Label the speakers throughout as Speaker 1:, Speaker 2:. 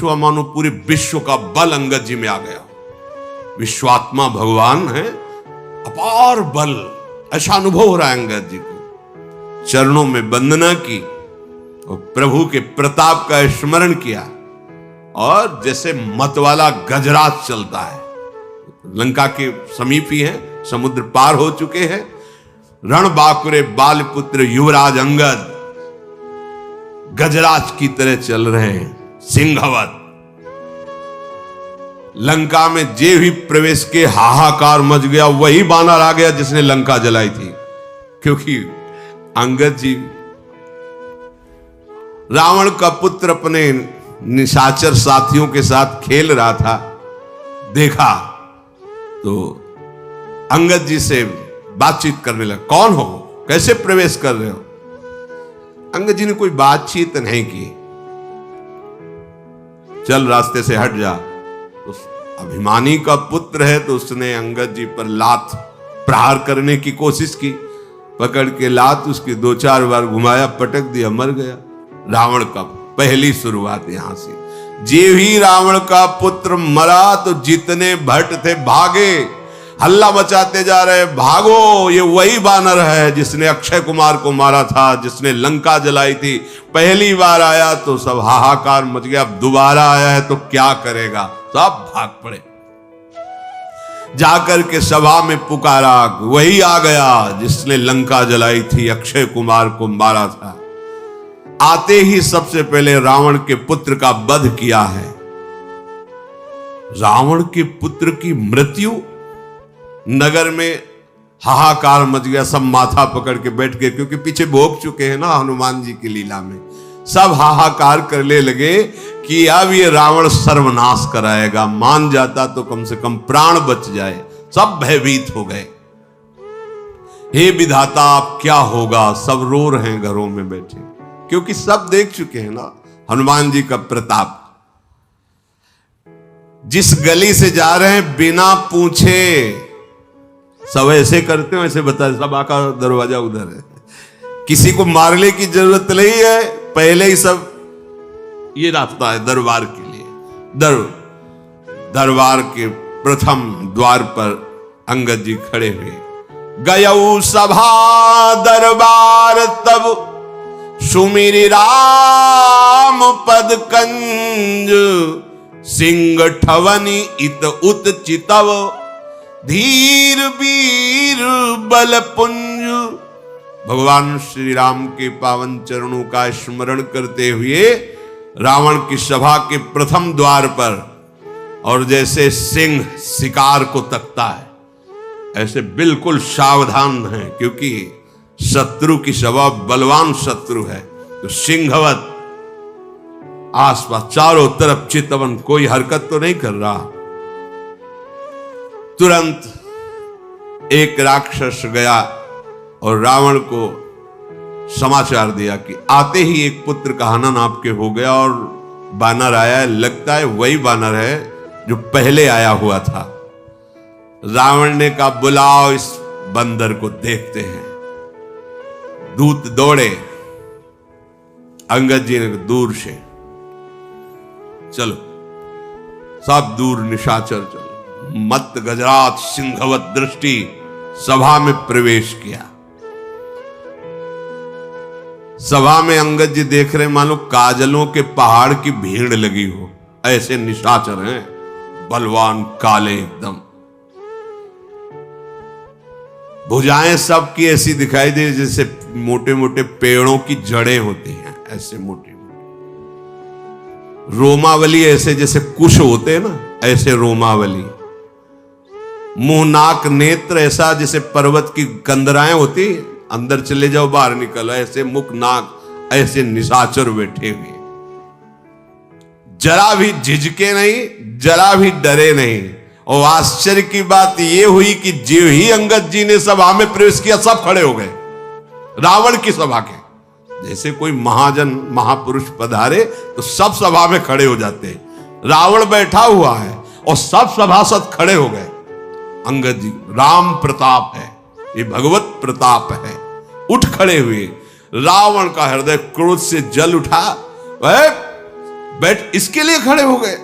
Speaker 1: मानो पूरे विश्व का बल अंगद जी में आ गया। विश्वात्मा भगवान है, अपार बल, ऐसा अनुभव हो रहा है अंगद जी को। चरणों में वंदना की और प्रभु के प्रताप का स्मरण किया और जैसे मतवाला गजराज चलता है। लंका के समीप ही है, समुद्र पार हो चुके हैं। रणबांकुरे बालपुत्र युवराज अंगद गजराज की तरह चल रहे हैं, सिंहवत। लंका में जे भी प्रवेश के हाहाकार मच गया। वही बानर आ गया जिसने लंका जलाई थी, क्योंकि अंगद जी रावण का पुत्र अपने निशाचर साथियों के साथ खेल रहा था। देखा तो अंगद जी से बातचीत करने लगा। कौन हो, कैसे प्रवेश कर रहे हो? अंगद जी ने कोई बातचीत नहीं की। चल रास्ते से हट जा। तो अभिमानी का पुत्र है तो उसने अंगद जी पर लात प्रहार करने की कोशिश की। पकड़ के लात उसकी 2-4 बार घुमाया, पटक दिया, मर गया। रावण का पहली शुरुआत यहां से। जे भी रावण का पुत्र मरा तो जितने भट्ट थे भागे, हल्ला मचाते जा रहे, भागो, ये वही बानर है जिसने अक्षय कुमार को मारा था, जिसने लंका जलाई थी। पहली बार आया तो सब हाहाकार मच गया, अब दोबारा आया है तो क्या करेगा? सब भाग पड़े। जाकर के सभा में पुकारा, वही आ गया जिसने लंका जलाई थी, अक्षय कुमार को मारा था। आते ही सबसे पहले रावण के पुत्र का वध किया है। रावण के पुत्र की मृत्यु, नगर में हाहाकार मच गया। सब माथा पकड़ के बैठ गए, क्योंकि पीछे भोग चुके हैं ना हनुमान जी की लीला में। सब हाहाकार करने लगे कि अब ये रावण सर्वनाश कराएगा, मान जाता तो कम से कम प्राण बच जाए। सब भयभीत हो गए। हे विधाता, अब क्या होगा? सब रो रहे हैं घरों में बैठे, क्योंकि सब देख चुके हैं ना हनुमान जी का प्रताप। जिस गली से जा रहे हैं बिना पूछे, सब ऐसे करते हो, ऐसे बता, सब आका दरवाजा उधर है, किसी को मारने की जरूरत नहीं है, पहले ही सब ये रास्ता है दरबार के लिए। दरबार के प्रथम द्वार पर अंगद जी खड़े हुए। गयऊ सभा दरबार तब सुमिरि राम पद कंज, सिंह ठवनी इत उत चितव, धीर वीर बल पुंज। भगवान श्री राम के पावन चरणों का स्मरण करते हुए रावण की सभा के प्रथम द्वार पर, और जैसे सिंह शिकार को तकता है, ऐसे बिल्कुल सावधान है, क्योंकि शत्रु की सभा बलवान शत्रु है। तो सिंहवत आसपास चारों तरफ चितवन, कोई हरकत तो नहीं कर रहा। तुरंत एक राक्षस गया और रावण को समाचार दिया कि आते ही एक पुत्र का हनन आपके हो गया और बानर आया है। लगता है वही बानर है जो पहले आया हुआ था। रावण ने कहा, बुलाओ इस बंदर को, देखते हैं। दूत दौड़े। अंगद जी ने दूर से, चलो सब दूर, निशाचर चलो। मत गजराज सिंहवत दृष्टि सभा में प्रवेश किया। सभा में अंगद जी देख रहे, मानो काजलों के पहाड़ की भीड़ लगी हो, ऐसे निशाचर हैं, बलवान, काले एकदम। भुजाएं सबकी ऐसी दिखाई दे जैसे मोटे मोटे पेड़ों की जड़ें होती हैं, ऐसे मोटी मोटी। रोमावली ऐसे जैसे कुश होते हैं ना, ऐसे रोमावली। मुंह नाक नेत्र ऐसा जैसे पर्वत की कंदराएं होती, अंदर चले जाओ बाहर निकलो, ऐसे मुख नाक, ऐसे निशाचर बैठे हुए। जरा भी झिझके नहीं, जरा भी डरे नहीं। और आश्चर्य की बात यह हुई कि जो ही अंगद जी ने सभा में प्रवेश किया, सब खड़े हो गए। रावण की सभा के जैसे कोई महाजन महापुरुष पधारे तो सब सभा में खड़े हो जाते हैं। रावण बैठा हुआ है और सब सभासद खड़े हो गए। अंगद जी, राम प्रताप है, ये भगवत प्रताप है। उठ खड़े हुए। रावण का हृदय क्रोध से जल उठा। बैठ, इसके लिए खड़े हो गए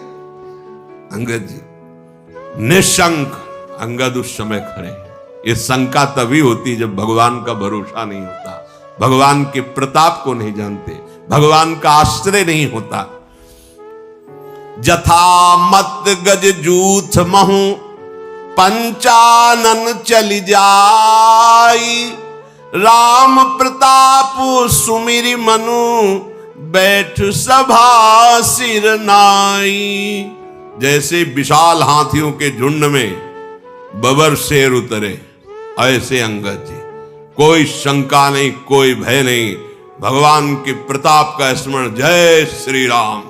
Speaker 1: अंगद जी। निशंक अंगद उस समय खड़े। ये शंका तभी होती जब भगवान का भरोसा नहीं होता, भगवान के प्रताप को नहीं जानते, भगवान का आश्रय नहीं होता। जथा मत गज जूथ महु पंचानन चली जाई, राम प्रताप सुमिरि मनु बैठ सभा सिर नाई। जैसे विशाल हाथियों के झुंड में बबर शेर उतरे, ऐसे अंगद जी, कोई शंका नहीं, कोई भय नहीं, भगवान के प्रताप का स्मरण, जय श्री राम,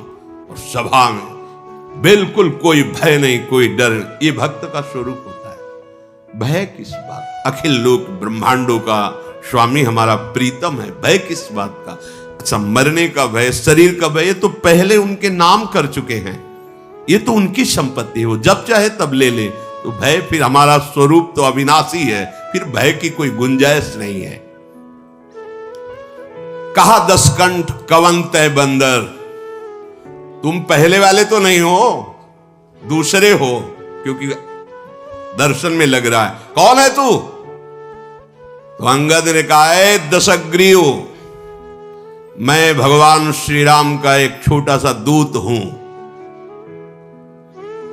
Speaker 1: और सभा में बिल्कुल कोई भय नहीं, कोई डर नहीं। ये भक्त का स्वरूप होता है। भय किस बात? अखिल लोक ब्रह्मांडों का स्वामी हमारा प्रीतम है, भय किस बात का? अच्छा, मरने का भय, शरीर का भय, तो पहले उनके नाम कर चुके हैं, ये तो उनकी संपत्ति है, वो जब चाहे तब ले ले। तो भय, फिर हमारा स्वरूप तो अविनाशी है, फिर भय की कोई गुंजाइश नहीं है। कहा दसकंठ कवन तय बंदर, तुम पहले वाले तो नहीं हो, दूसरे हो, क्योंकि दर्शन में लग रहा है। कौन है तू? तो अंगद ने कहा है, दशग्रीव, मैं भगवान श्री राम का एक छोटा सा दूत हूं।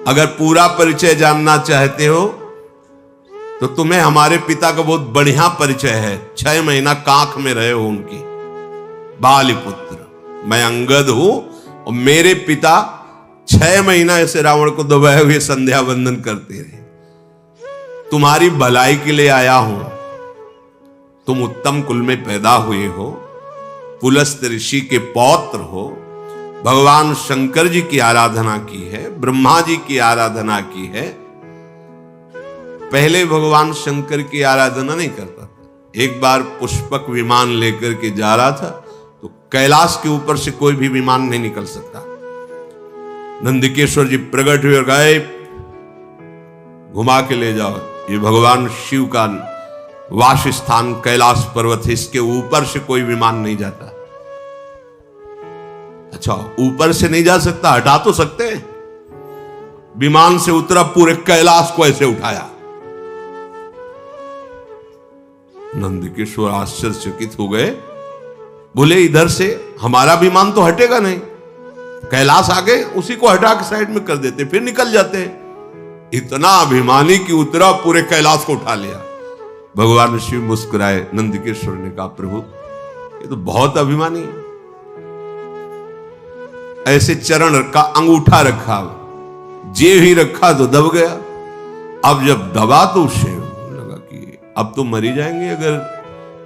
Speaker 1: अगर पूरा परिचय जानना चाहते हो तो तुम्हें हमारे पिता का बहुत बढ़िया परिचय है। 6 महीना कांख में रहे हो उनकी, बाली पुत्र। मैं अंगद हूं और मेरे पिता 6 महीना ऐसे रावण को दबाए हुए संध्या वंदन करते रहे। तुम्हारी भलाई के लिए आया हूं। तुम उत्तम कुल में पैदा हुए हो, पुलस्त ऋषि के पौत्र हो, भगवान शंकर जी की आराधना की है, ब्रह्मा जी की आराधना की है। पहले भगवान शंकर की आराधना नहीं करता था। एक बार पुष्पक विमान लेकर के जा रहा था तो कैलाश के ऊपर से कोई भी विमान नहीं निकल सकता। नंदिकेश्वर जी प्रकट हुए और गए, घुमा के ले जाओ, ये भगवान शिव का वास स्थान कैलाश पर्वत है, इसके ऊपर से कोई विमान नहीं जाता। अच्छा, ऊपर से नहीं जा सकता, हटा तो सकते हैं। विमान से उतरा, पूरे कैलाश को ऐसे उठाया। नंदिकेश्वर आश्चर्यचकित हो गए, बोले इधर से हमारा विमान तो हटेगा नहीं, कैलाश आगे उसी को हटा के साइड में कर देते, फिर निकल जाते। इतना अभिमानी कि उतरा, पूरे कैलाश को उठा लिया। भगवान शिव मुस्कुराए। नंदिकेश्वर ने कहा, प्रभु ये तो बहुत अभिमानी है। ऐसे चरण रखा, अंगूठा रखा, जेब ही रखा तो दब गया। अब जब दबा तो उसे लगा कि अब तो मरी जाएंगे अगर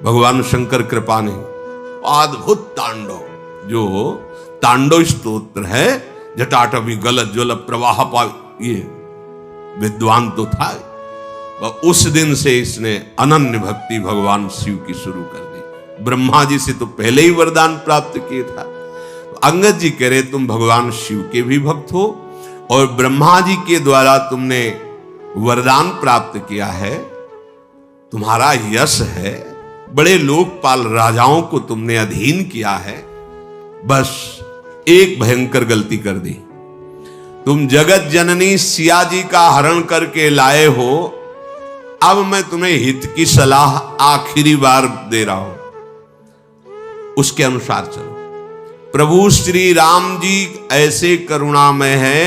Speaker 1: भगवान शंकर कृपा नहीं। अद्भुत तांडव, जो तांडव स्तोत्र है, जटाटवी गलत ज्वल प्रवाह पाव, ये विद्वान तो था। उस दिन से इसने अनन्य भक्ति भगवान शिव की शुरू कर दी। ब्रह्मा जी से तो पहले ही वरदान प्राप्त किया था। अंगद जी कह रहे, तुम भगवान शिव के भी भक्त हो और ब्रह्मा जी के द्वारा तुमने वरदान प्राप्त किया है, तुम्हारा यश है, बड़े लोकपाल राजाओं को तुमने अधीन किया है। बस एक भयंकर गलती कर दी, तुम जगत जननी सिया जी का हरण करके लाए हो। अब मैं तुम्हें हित की सलाह आखिरी बार दे रहा हूं, उसके अनुसार चलो। प्रभु श्री राम जी ऐसे करुणामय है,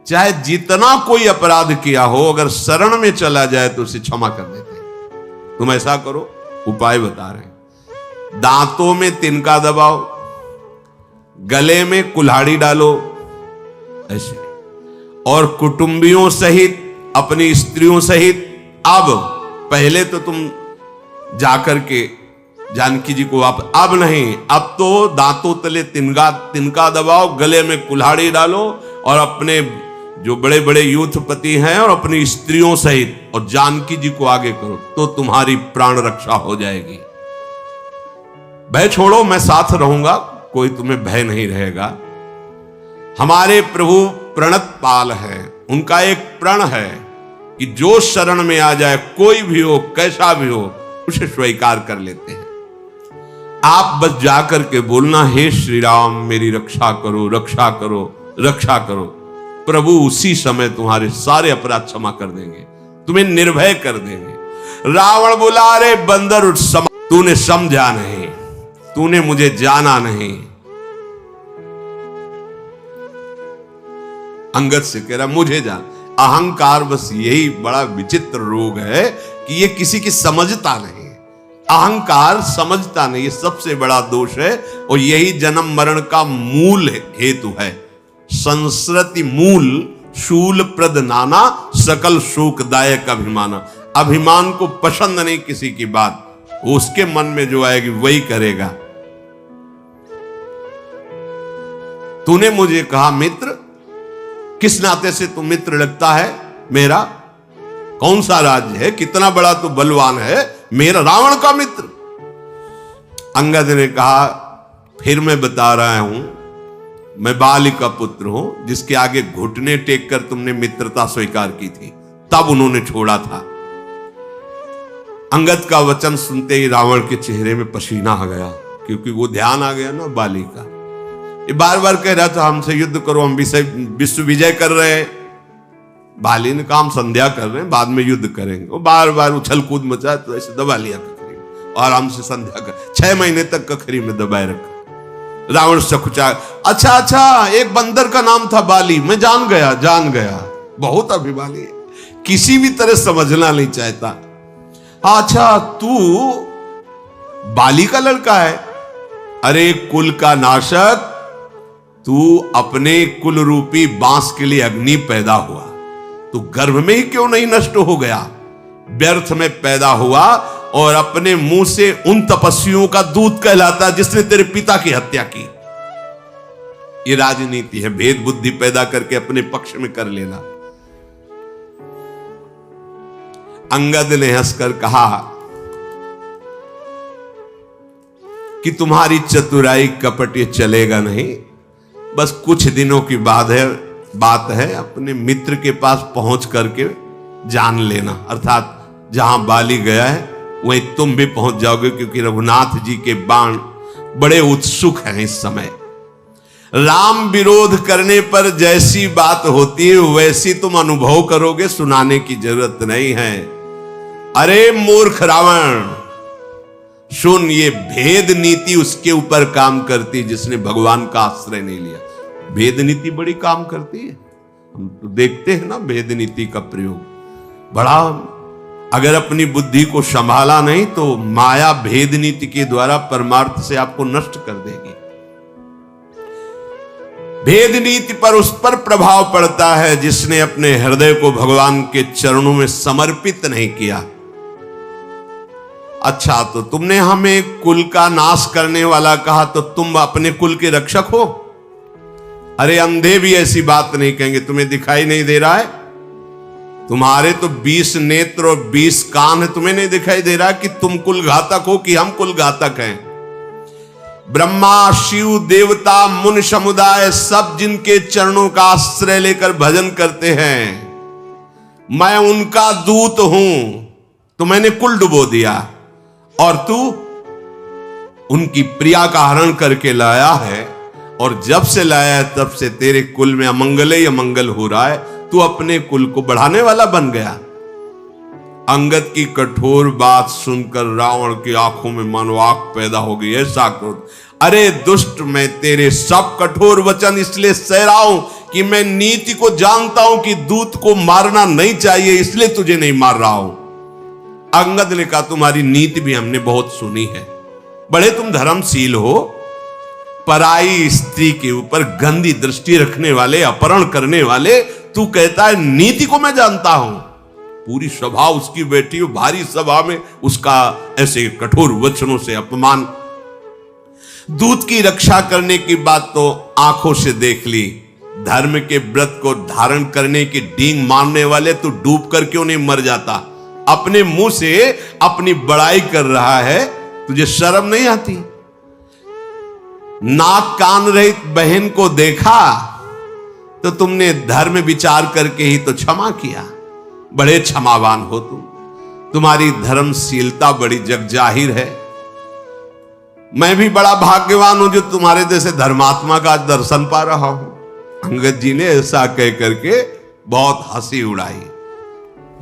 Speaker 1: चाहे जितना कोई अपराध किया हो, अगर शरण में चला जाए तो उसे क्षमा कर देते हैं। तुम ऐसा करो, उपाय बता रहे हैं। दांतों में तिनका दबाओ, गले में कुल्हाड़ी डालो ऐसे, और कुटुंबियों सहित, अपनी स्त्रियों सहित, अब पहले तो तुम जाकर के जानकी जी को अब नहीं, अब तो दांतों तले तिनका दबाओ, गले में कुल्हाड़ी डालो और अपने जो बड़े बड़े यूथपति हैं और अपनी स्त्रियों सहित और जानकी जी को आगे करो, तो तुम्हारी प्राण रक्षा हो जाएगी। भय छोड़ो, मैं साथ रहूंगा, कोई तुम्हें भय नहीं रहेगा। हमारे प्रभु प्रणत पाल है, उनका एक प्रण है कि जो शरण में आ जाए, कोई भी हो, कैसा भी हो, उसे स्वीकार कर लेते हैं। आप बस जाकर के बोलना, हे श्री राम मेरी रक्षा करो, रक्षा करो, रक्षा करो। प्रभु उसी समय तुम्हारे सारे अपराध क्षमा कर देंगे, तुम्हें निर्भय कर देंगे। रावण बोला, अरे बंदर उठ, तूने समझा नहीं, तूने मुझे जाना नहीं। अंगद से कह रहा, मुझे जान। अहंकार बस यही बड़ा विचित्र रोग है कि ये किसी की समझता नहीं। अहंकार समझता नहीं, ये सबसे बड़ा दोष है और यही जन्म मरण का मूल हेतु है। संस्कृति मूल शूल प्रद नाना, सकल शोकदायक अभिमाना। अभिमान को पसंद नहीं किसी की बात, उसके मन में जो आएगी वही करेगा। तूने मुझे कहा मित्र, किस नाते से तू मित्र लगता है मेरा? कौन सा राज्य है, कितना बड़ा तू बलवान है, मेरा रावण का मित्र? अंगद ने कहा, फिर मैं बता रहा हूं, मैं बाली का पुत्र हूं, जिसके आगे घुटने टेक कर तुमने मित्रता स्वीकार की थी, तब उन्होंने छोड़ा था। अंगद का वचन सुनते ही रावण के चेहरे में पसीना आ गया, क्योंकि वो ध्यान आ गया ना बाली का। ये बार बार कह रहा था, हमसे युद्ध करो, हम विश्व विजय कर रहे हैं। बाली ने कहा, हम संध्या कर रहे हैं, बाद में युद्ध करेंगे। वो बार बार उछल कूद मचाया, तो ऐसे दबा लिया कखरी में, आराम से संध्या कर 6 महीने तक कखरी में दबाए रखा। रावण सकुचा, अच्छा, एक बंदर का नाम था बाली, मैं जान गया, बहुत अभिमानी है, किसी भी तरह समझना नहीं चाहता। अच्छा, तू बाली का लड़का है? अरे कुल का नाशक, तू अपने कुल रूपी बांस के लिए अग्नि पैदा हुआ, तू गर्भ में ही क्यों नहीं नष्ट हो गया? व्यर्थ में पैदा हुआ और अपने मुंह से उन तपस्वियों का दूत कहलाता जिसने तेरे पिता की हत्या की। ये राजनीति है, भेद बुद्धि पैदा करके अपने पक्ष में कर लेना। अंगद ने हंसकर कहा कि तुम्हारी चतुराई कपट ये चलेगा नहीं, बस कुछ दिनों की बात है, अपने मित्र के पास पहुंच करके जान लेना, अर्थात जहां बाली गया है वहीं तुम भी पहुंच जाओगे, क्योंकि रघुनाथ जी के बाण बड़े उत्सुक हैं इस समय। राम विरोध करने पर जैसी बात होती है वैसी तुम अनुभव करोगे, सुनाने की जरूरत नहीं है। अरे मूर्ख रावण, सुन, ये भेद नीति उसके ऊपर काम करती जिसने भगवान का आश्रय नहीं लिया। भेद नीति बड़ी काम करती है, हम तो देखते हैं ना भेद नीति का प्रयोग बड़ा। अगर अपनी बुद्धि को संभाला नहीं तो माया भेद नीति के द्वारा परमार्थ से आपको नष्ट कर देगी। भेद नीति पर उस पर प्रभाव पड़ता है जिसने अपने हृदय को भगवान के चरणों में समर्पित नहीं किया। अच्छा, तो तुमने हमें कुल का नाश करने वाला कहा, तो तुम अपने कुल के रक्षक हो? अरे अंधे भी ऐसी बात नहीं कहेंगे, तुम्हें दिखाई नहीं दे रहा है? तुम्हारे तो 20 नेत्र और 20 कान है, तुम्हें नहीं दिखाई दे रहा कि तुम कुल घातक हो कि हम कुल घातक हैं? ब्रह्मा, शिव, देवता, मुनि समुदाय सब जिनके चरणों का आश्रय लेकर भजन करते हैं, मैं उनका दूत हूं, तो मैंने कुल डुबो दिया और तू उनकी प्रिया का हरण करके लाया है, और जब से लाया है तब से तेरे कुल में अमंगल ही अमंगल हो रहा है, तू अपने कुल को बढ़ाने वाला बन गया। अंगद की कठोर बात सुनकर रावण की आंखों में मानो आग पैदा हो गई, ऐसा क्रोध। अरे दुष्ट, मैं तेरे सब कठोर वचन इसलिए सह रहा हूं कि मैं नीति को जानता हूं कि दूत को मारना नहीं चाहिए, इसलिए तुझे नहीं मार रहा हूं। अंगद ने कहा, तुम्हारी नीति भी हमने बहुत सुनी है, बड़े तुम धर्मशील हो, पराई स्त्री के ऊपर गंदी दृष्टि रखने वाले, अपहरण करने वाले, तू कहता है नीति को मैं जानता हूं। पूरी सभा उसकी बैठी हो, भारी सभा में उसका ऐसे कठोर वचनों से अपमान। दूत की रक्षा करने की बात तो आंखों से देख ली, धर्म के व्रत को धारण करने की डींग मारने वाले, तू डूब कर क्यों नहीं मर जाता? अपने मुंह से अपनी बड़ाई कर रहा है, तुझे शर्म नहीं आती? नाक कान रहित बहन को देखा तो तुमने धर्म विचार करके ही तो क्षमा किया। बड़े क्षमावान हो तुम, तुम्हारी धर्मशीलता बड़ी जगजाहिर है। मैं भी बड़ा भाग्यवान हूं जो तुम्हारे जैसे धर्मात्मा का आज दर्शन पा रहा हूं। अंगद जी ने ऐसा कह करके बहुत हंसी उड़ाई।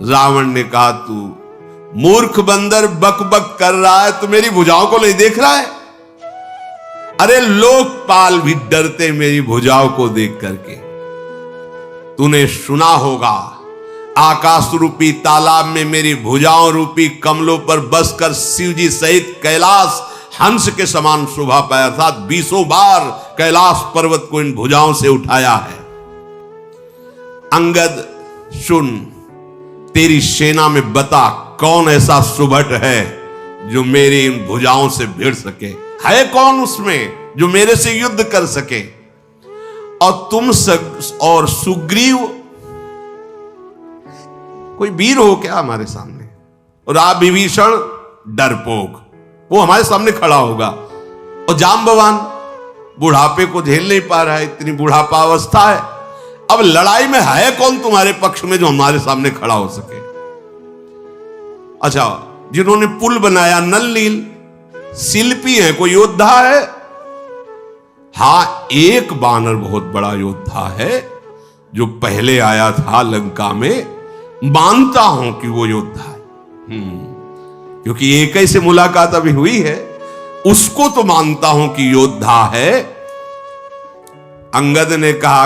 Speaker 1: रावण ने कहा, तू मूर्ख बंदर बक बक कर रहा है, तू मेरी भुजाओं को नहीं देख रहा है? अरे लोकपाल भी डरते मेरी भुजाओं को देख करके। तूने सुना होगा आकाश रूपी तालाब में मेरी भुजाओं रूपी कमलों पर बसकर शिवजी सहित कैलाश हंस के समान शोभा पाया था। 20 बार कैलाश पर्वत को इन भुजाओं से उठाया है। अंगद सुन, तेरी सेना में बता कौन ऐसा सुभट है जो मेरी इन भुजाओं से भिड़ सके? है कौन उसमें जो मेरे से युद्ध कर सके? और तुम और सुग्रीव कोई वीर हो क्या हमारे सामने? और आप विभीषण डरपोक, वो हमारे सामने खड़ा होगा। और जाम्बवान बुढ़ापे को झेल नहीं पा रहा है, इतनी बुढ़ापा अवस्था है। अब लड़ाई में है कौन तुम्हारे पक्ष में जो हमारे सामने खड़ा हो सके? अच्छा, जिन्होंने पुल बनाया नल नील, शिल्पी है, कोई योद्धा है? हां, एक बानर बहुत बड़ा योद्धा है जो पहले आया था लंका में। मानता हूं कि वो योद्धा है, क्योंकि एक ही से मुलाकात अभी हुई है, उसको तो मानता हूं कि योद्धा है। अंगद ने कहा,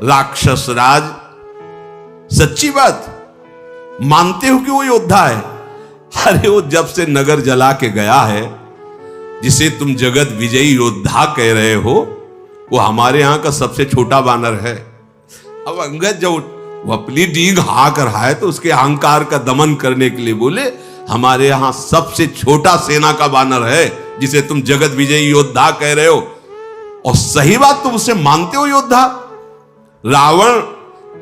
Speaker 1: राक्षस राज, सच्ची बात मानते हो कि वो योद्धा है? अरे वो जब से नगर जला के गया है, जिसे तुम जगत विजयी योद्धा कह रहे हो, वो हमारे यहां का सबसे छोटा बानर है। अब अंगद जब वो अपनी डींग हाँक रहा है तो उसके अहंकार का दमन करने के लिए बोले, हमारे यहां सबसे छोटा सेना का बानर है जिसे तुम जगत विजयी योद्धा कह रहे हो। और सही बात, तुम उसे मानते हो योद्धा? रावण,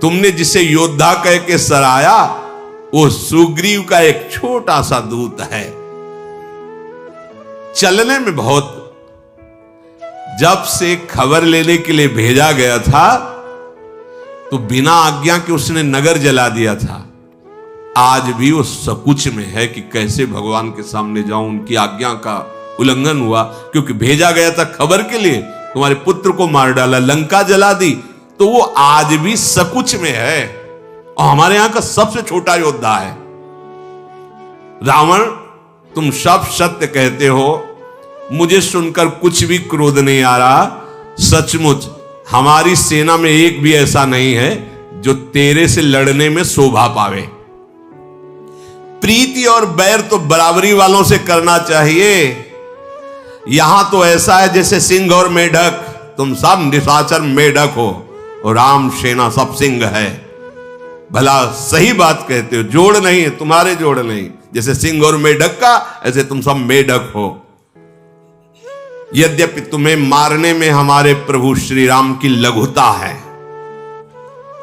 Speaker 1: तुमने जिसे योद्धा कह के सराया, वो सुग्रीव का एक छोटा सा दूत है, चलने में बहुत। जब से खबर लेने के लिए भेजा गया था तो बिना आज्ञा के उसने नगर जला दिया था। आज भी वो सकुच में है कि कैसे भगवान के सामने जाऊं। उनकी आज्ञा का उल्लंघन हुआ, क्योंकि भेजा गया था खबर के लिए, तुम्हारे पुत्र को मार डाला, लंका जला दी, तो वो आज भी सकुच में है और हमारे यहां का सबसे छोटा योद्धा है। रावण, तुम सब सत्य कहते हो, मुझे सुनकर कुछ भी क्रोध नहीं आ रहा। सचमुच हमारी सेना में एक भी ऐसा नहीं है जो तेरे से लड़ने में शोभा पावे। प्रीति और बैर तो बराबरी वालों से करना चाहिए। यहां तो ऐसा है जैसे सिंह और मेढक, तुम सब निशाचर मेढक हो और राम सेना सब सिंह है। भला सही बात कहते हो, जोड़ नहीं है, तुम्हारे जोड़ नहीं, जैसे सिंह और मेढक का, ऐसे तुम सब मेढक हो। यद्यपि तुम्हें मारने में हमारे प्रभु श्री राम की लघुता है,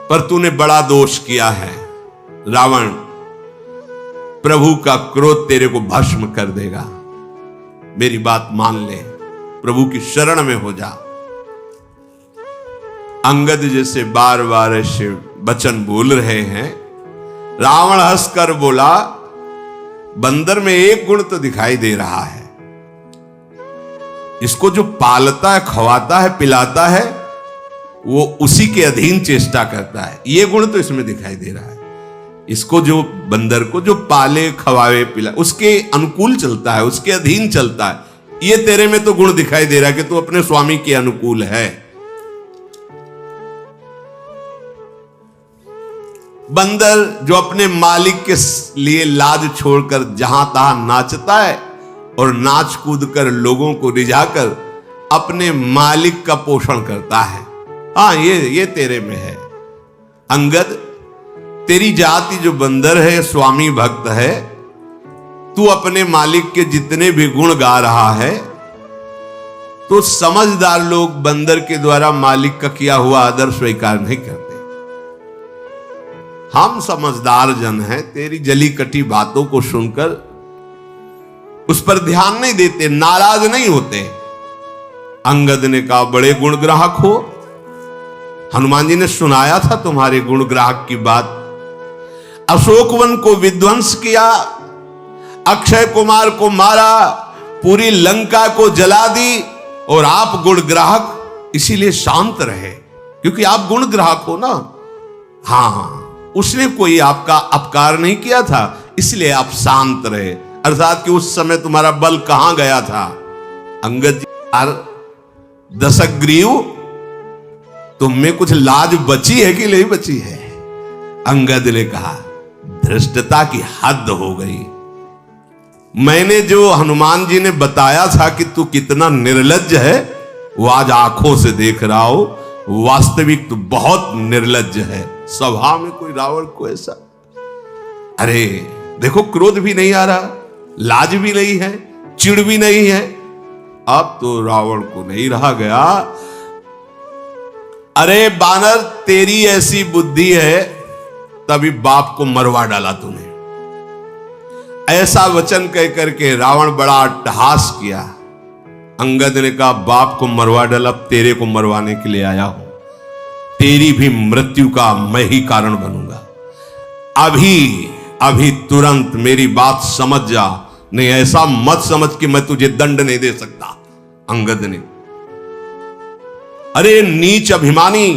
Speaker 1: पर तूने बड़ा दोष किया है। रावण, प्रभु का क्रोध तेरे को भस्म कर देगा। मेरी बात मान ले, प्रभु की शरण में हो जा। अंगद जैसे बार बार ऐसे वचन बोल रहे हैं। रावण हंसकर बोला, बंदर में एक गुण तो दिखाई दे रहा है, इसको जो पालता है, खवाता है, पिलाता है, वो उसी के अधीन चेष्टा करता है। ये गुण तो इसमें दिखाई दे रहा है। इसको जो बंदर को जो पाले, खवावे, पिला, उसके अनुकूल चलता है, उसके अधीन चलता है। ये तेरे में तो गुण दिखाई दे रहा है कि तू अपने स्वामी के अनुकूल है। बंदर जो अपने मालिक के लिए लाज छोड़कर जहां तहां नाचता है और नाच कूद कर लोगों को रिझाकर अपने मालिक का पोषण करता है, हाँ ये तेरे में है। अंगद, तेरी जाति जो बंदर है, स्वामी भक्त है, तू अपने मालिक के जितने भी गुण गा रहा है, तो समझदार लोग बंदर के द्वारा मालिक का किया हुआ आदर स्वीकार नहीं करते। हम समझदार जन हैं, तेरी जली कटी बातों को सुनकर उस पर ध्यान नहीं देते, नाराज नहीं होते। अंगद ने कहा, बड़े गुणग्राहक हो, हनुमान जी ने सुनाया था तुम्हारे गुणग्राहक की बात। अशोकवन को विध्वंस किया, अक्षय कुमार को मारा, पूरी लंका को जला दी और आप गुण ग्राहक, इसीलिए शांत रहे, क्योंकि आप गुण ग्राहक हो ना। हाँ, उसने कोई आपका अपकार नहीं किया था, इसलिए आप शांत रहे। अर्थात कि उस समय तुम्हारा बल कहां गया था? अंगद जी, दशग्रीव, तुम में कुछ लाज बची है कि नहीं बची है? अंगद ने कहा, धृष्टता की हद हो गई। मैंने जो हनुमान जी ने बताया था कि तू कितना निर्लज्ज है, वो आज आंखों से देख रहा हो। वास्तविक तो बहुत निर्लज्ज है। सभा में कोई रावण को ऐसा, अरे देखो, क्रोध भी नहीं आ रहा, लाज भी नहीं है, चिढ़ भी नहीं है। अब तो रावण को नहीं रहा गया। अरे बानर, तेरी ऐसी बुद्धि है, तभी बाप को मरवा डाला तूने। ऐसा वचन कह करके रावण बड़ा अट्टहास किया। अंगद ने कहा, बाप को मरवा डाला, अब तेरे को मरवाने के लिए आया हूं। तेरी भी मृत्यु का मैं ही कारण बनूंगा। अभी तुरंत मेरी बात समझ जा, नहीं ऐसा मत समझ कि मैं तुझे दंड नहीं दे सकता। अंगद ने, अरे नीच अभिमानी,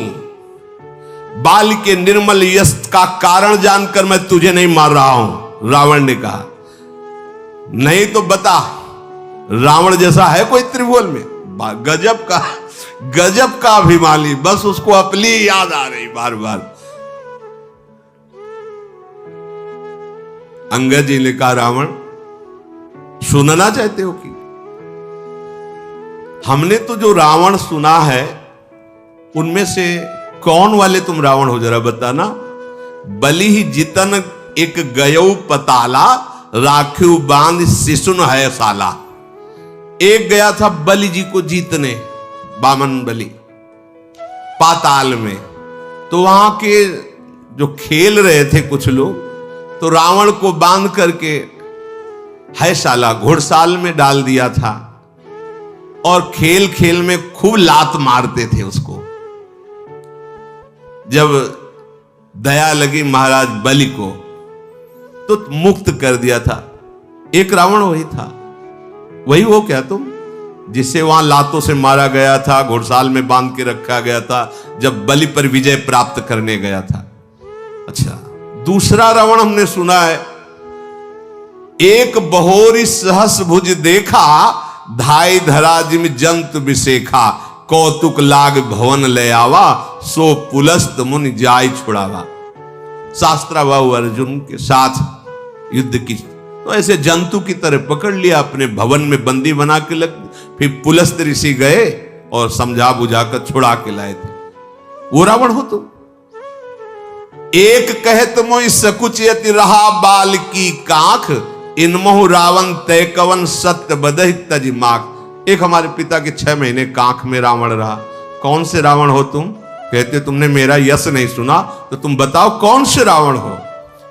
Speaker 1: बाल के निर्मल यश का कारण जानकर मैं तुझे नहीं मार रहा हूं। रावण ने कहा, नहीं तो बता, रावण जैसा है कोई त्रिभुवन में? गजब का अभिमानी, बस उसको अपनी याद आ रही बार बार। अंगद जी ने कहा, रावण सुनना चाहते हो कि? हमने तो जो रावण सुना है उनमें से कौन वाले तुम रावण हो, जरा बताना। बलि ही जितन एक गयऊ पताला, राखियो बांध शिशुन है साला। एक गया था बलि जी को जीतने, बामन बलि, पाताल में। तो वहां के जो खेल रहे थे कुछ लोग, तो रावण को बांध करके है साला घुड़साल में डाल दिया था, और खेल खेल में खूब लात मारते थे उसको। जब दया लगी महाराज बलि को, तो मुक्त कर दिया था। एक रावण वही था। वही हो क्या तुम, जिसे वहां लातों से मारा गया था, घुड़साल में बांध के रखा गया था, जब बलि पर विजय प्राप्त करने गया था? अच्छा, दूसरा रावण हमने सुना है, एक बहोरी सहस भुज देखा, धाई धरा जिम जंत विशेखा, कौतुक लाग भवन ले आवा, सो पुलस्त मुनि जाय छुड़ावा। शास्त्राबाहु अर्जुन के साथ युद्ध की, तो ऐसे जंतु की तरह पकड़ लिया, अपने भवन में बंदी बना के लग। फिर पुलस्त ऋषि गए और समझा बुझाकर छुड़ा के लाए थे। वो रावण हो तुम। एक कहत मोहि सकुचयति रहा बाल की कांख, इनमोह रावण तय कवन सत्य बदहि तज माख। एक हमारे पिता के 6 महीने कांख में रावण रहा। कौन से रावण हो तुम? कहते तुमने मेरा यश नहीं सुना, तो तुम बताओ कौन से रावण हो?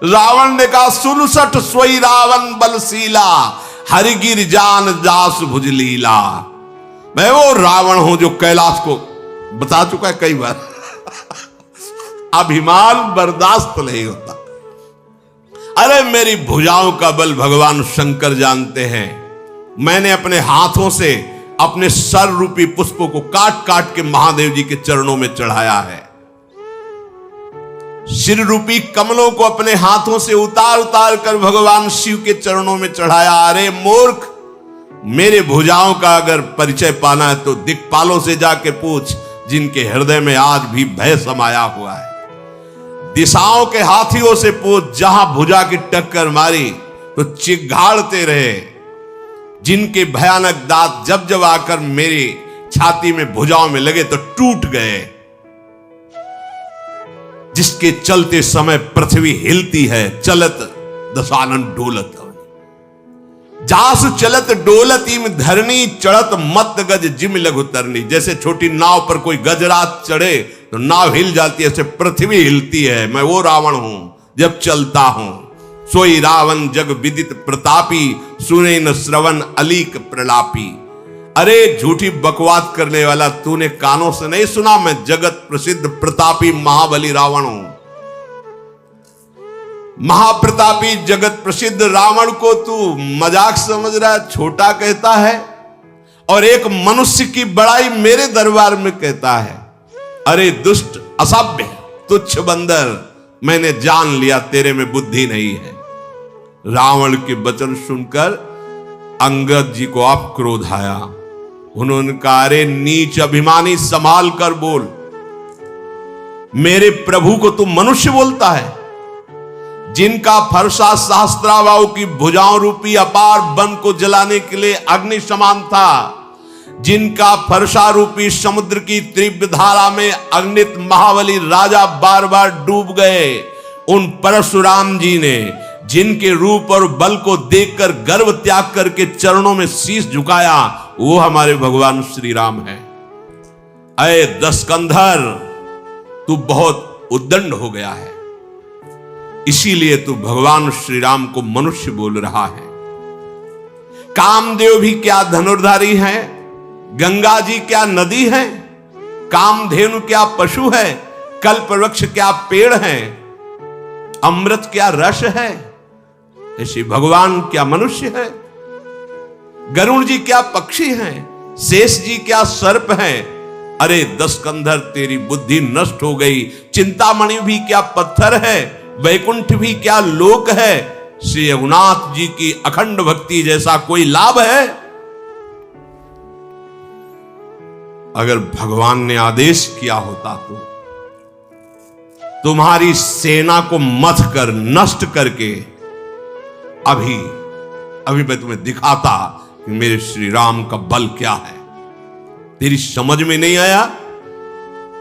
Speaker 1: रावण ने कहा, सुनुसठ सोई रावण बलशीला, हरिगिर जान दास भुजलीला। मैं वो रावण हूं जो कैलाश को बता चुका है कई बार। अभिमान बर्दाश्त नहीं होता। अरे मेरी भुजाओं का बल भगवान शंकर जानते हैं। मैंने अपने हाथों से अपने सर रूपी पुष्पों को काट काट के महादेव जी के चरणों में चढ़ाया है। सिर रूपी कमलों को अपने हाथों से उतार उतार कर भगवान शिव के चरणों में चढ़ाया। अरे मूर्ख, मेरे भुजाओं का अगर परिचय पाना है तो दिक्पालों से जाके पूछ, जिनके हृदय में आज भी भय समाया हुआ है। दिशाओं के हाथियों से पूछ, जहां भुजा की टक्कर मारी तो चिघाड़ते रहे, जिनके भयानक दांत जब जब आकर मेरी छाती में भुजाओं में लगे तो टूट गए, जिसके चलते समय पृथ्वी हिलती है, चलत दशानन डोलत। जासु चलत डोलत इम धरनी, चढ़त मत गज जिम लघु तरनी। जैसे छोटी नाव पर कोई गजरात चढ़े तो नाव हिल जाती है, ऐसे पृथ्वी हिलती है। मैं वो रावण हूं जब चलता हूं। सोई रावण जग विदित प्रतापी, सुने न श्रवण अलीक प्रलापी। अरे झूठी बकवास करने वाला, तूने कानों से नहीं सुना? मैं जगत प्रसिद्ध प्रतापी महाबली रावण हूं। महाप्रतापी जगत प्रसिद्ध रावण को तू मजाक समझ रहा है, छोटा कहता है, और एक मनुष्य की बड़ाई मेरे दरबार में कहता है। अरे दुष्ट, असभ्य, तुच्छ बंदर, मैंने जान लिया तेरे में बुद्धि नहीं है। रावण के वचन सुनकर अंगद जी को अब क्रोध आया। उन्होंने कहा, अरे नीच अभिमानी, संभाल कर बोल। मेरे प्रभु को तू मनुष्य बोलता है, जिनका फरसा सहस्त्राबाहु की भुजाओं रूपी अपार वन को जलाने के लिए अग्नि समान था, जिनका फरसा रूपी समुद्र की तीव्र धारा में अग्नित महाबली राजा बार बार डूब गए, उन परशुराम जी ने जिनके रूप और बल को देखकर गर्व त्याग करके चरणों में शीश झुकाया, वो हमारे भगवान श्री राम है। अय दशकंधर, तू बहुत उद्दंड हो गया है, इसीलिए तू भगवान श्री राम को मनुष्य बोल रहा है। कामदेव भी क्या धनुर्धारी है, गंगा जी क्या नदी है, कामधेनु क्या पशु है, कल्पवृक्ष क्या पेड़ है, अमृत क्या रस है, ऐसे भगवान क्या मनुष्य है। गरुड़ जी क्या पक्षी हैं, शेष जी क्या सर्प हैं। अरे दशकंधर, तेरी बुद्धि नष्ट हो गई। चिंतामणि भी क्या पत्थर है, वैकुंठ भी क्या लोक है, श्री रघुनाथ जी की अखंड भक्ति जैसा कोई लाभ है। अगर भगवान ने आदेश किया होता तो तुम्हारी सेना को मथ कर नष्ट करके अभी मैं तुम्हें दिखाता कि मेरे श्री राम का बल क्या है। तेरी समझ में नहीं आया।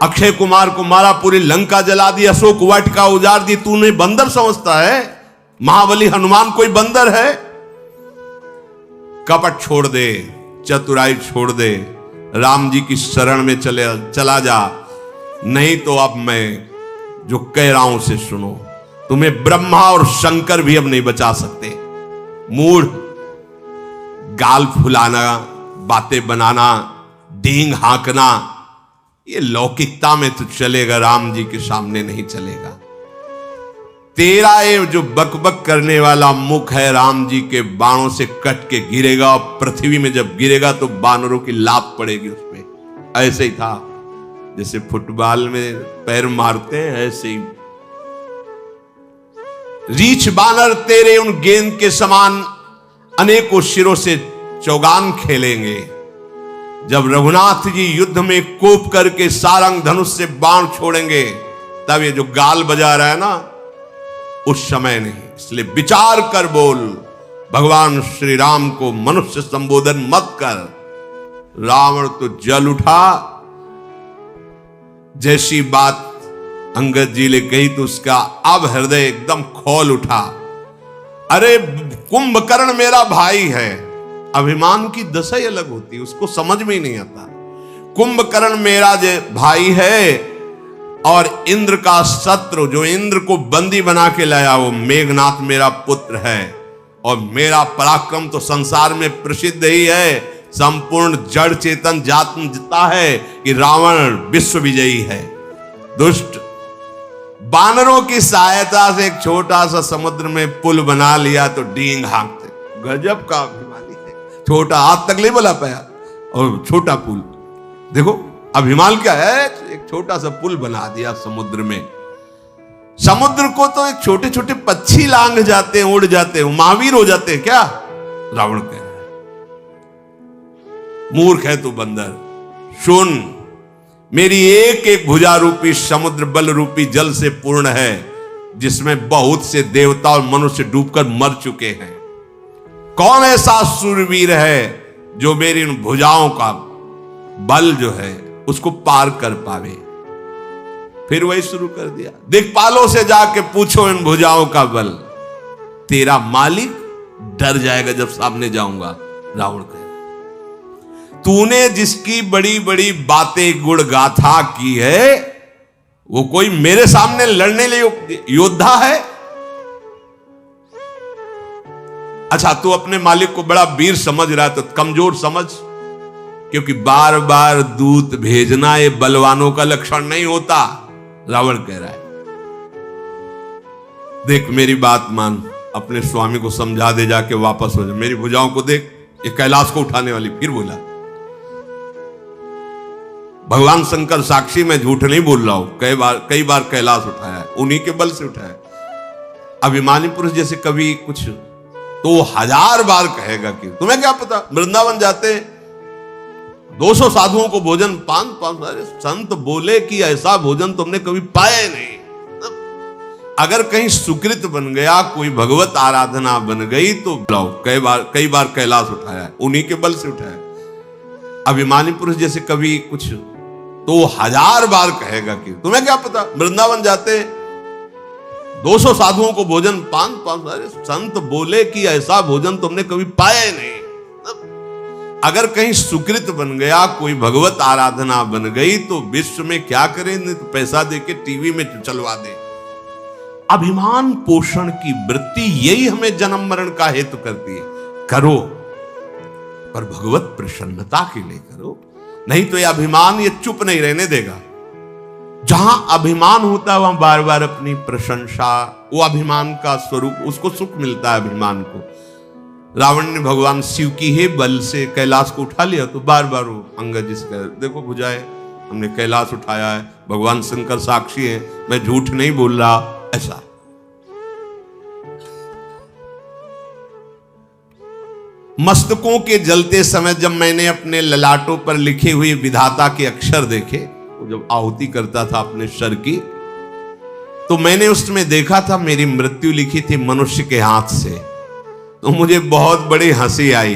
Speaker 1: अक्षय कुमार को मारा, पूरी लंका जला दी, अशोक वाटिका उजाड़ दी, तूने बंदर समझता है? महाबली हनुमान कोई बंदर है? कपट छोड़ दे, चतुराई छोड़ दे, राम जी की शरण में चला जा, नहीं तो अब मैं जो कह रहा हूं उसे सुनो। तुम्हें ब्रह्मा और शंकर भी अब नहीं बचा सकते। मूढ़, गाल फुलाना, बातें बनाना, डींग हाँकना, ये लौकिकता में तो चलेगा, राम जी के सामने नहीं चलेगा। तेरा ये जो बकबक करने वाला मुख है, राम जी के बाणों से कट के गिरेगा, और पृथ्वी में जब गिरेगा तो बानरों की लात पड़ेगी उस पे। ऐसे ही था, जैसे फुटबॉल में पैर मारते हैं, ऐसे ही रीछ बानर तेरे उन गेंद के समान अनेकों शिरों से चौगान खेलेंगे। जब रघुनाथ जी युद्ध में कोप करके सारंग धनुष से बाण छोड़ेंगे, तब ये जो गाल बजा रहा है ना, उस समय नहीं। इसलिए विचार कर बोल। भगवान श्री राम को मनुष्य संबोधन मत कर। रावण तो जल उठा। जैसी बात अंगद जी ने कही तो उसका अब हृदय एकदम खौल उठा। अरे कुंभकर्ण मेरा भाई है। अभिमान की दशा ही अलग होती है, उसको समझ में ही नहीं आता। कुंभकर्ण मेरा भाई है, और इंद्र का शत्रु, जो इंद्र को बंदी बना के लाया, वो मेघनाथ मेरा पुत्र है। और मेरा पराक्रम तो संसार में प्रसिद्ध ही है। संपूर्ण जड़ चेतन जानता है कि रावण विश्व विजयी है। दुष्ट, बानरों की सहायता से एक छोटा सा समुद्र में पुल बना लिया तो डींग हाँकते। गजब का अभिमानी है। छोटा, हाथ तक नहीं बोला पाया, और छोटा पुल। देखो अभिमान क्या है, एक छोटा सा पुल बना दिया समुद्र में। समुद्र को तो एक छोटे छोटे पक्षी लांघ जाते हैं, उड़ जाते हैं, महावीर हो जाते हैं क्या? रावण कह रहा है। मूर्ख है तू बंदर। सुन, मेरी एक एक भुजा रूपी समुद्र बल रूपी जल से पूर्ण है, जिसमें बहुत से देवता और मनुष्य डूबकर मर चुके हैं। कौन ऐसा सूरवीर है जो मेरी उन भुजाओं का बल जो है उसको पार कर पावे? फिर वही शुरू कर दिया, दिक्पालों से जाके पूछो इन भुजाओं का बल। तेरा मालिक डर जाएगा जब सामने जाऊंगा। रावण कह, तूने जिसकी बड़ी बड़ी बातें गुण गाथा की है, वो कोई मेरे सामने लड़ने लिए योद्धा है? अच्छा, तू अपने मालिक को बड़ा वीर समझ रहा है तो कमजोर समझ, क्योंकि बार बार दूत भेजना ये बलवानों का लक्षण नहीं होता। रावण कह रहा है। देख मेरी बात मान, अपने स्वामी को समझा दे, जाके वापस हो जा। मेरी भुजाओं को देख, ये कैलाश को उठाने वाली। फिर बोला, भगवान शंकर साक्षी, मैं झूठ नहीं बोल रहा हूं, कई बार कैलाश उठाया है, उन्हीं के बल से उठाया। अभिमानी पुरुष जैसे कभी कुछ तो 1000 बार कहेगा कि तुम्हें क्या पता, वृंदावन जाते 200 साधुओं को भोजन, 5 संत बोले कि ऐसा भोजन तुमने कभी पाया नहीं। अगर कहीं सुकृत बन गया, कोई भगवत आराधना बन गई तो कई बार कैलाश उठाया है, उन्हीं के बल से उठाया। अभिमानी पुरुष जैसे कभी कुछ तो 1000 बार कहेगा कि तुम्हें क्या पता, वृंदावन जाते 200 साधुओं को भोजन, 5 संत बोले कि ऐसा भोजन तुमने कभी पाया नहीं। अगर कहीं सुकृत बन गया, कोई भगवत आराधना बन गई तो विश्व में क्या करें, नहीं तो पैसा देके टीवी में चलवा दे। अभिमान पोषण की वृत्ति यही हमें जन्म मरण का हेतु करती है। करो, पर भगवत प्रसन्नता के लिए करो, नहीं तो ये अभिमान ये चुप नहीं रहने देगा। जहां अभिमान होता है वहां बार बार अपनी प्रशंसा, वो अभिमान का स्वरूप, उसको सुख मिलता है अभिमान को। रावण ने भगवान शिव की ही बल से कैलाश को उठा लिया, तो बार बार वो अंगद जी से देखो भुजाए, हमने कैलाश उठाया है, भगवान शंकर साक्षी है, मैं झूठ नहीं बोल रहा। ऐसा मस्तकों के जलते समय जब मैंने अपने ललाटों पर लिखे हुए विधाता के अक्षर देखे, वो जब आहुति करता था अपने सर की, तो मैंने उसमें देखा था मेरी मृत्यु लिखी थी मनुष्य के हाथ से। तो मुझे बहुत बड़ी हंसी आई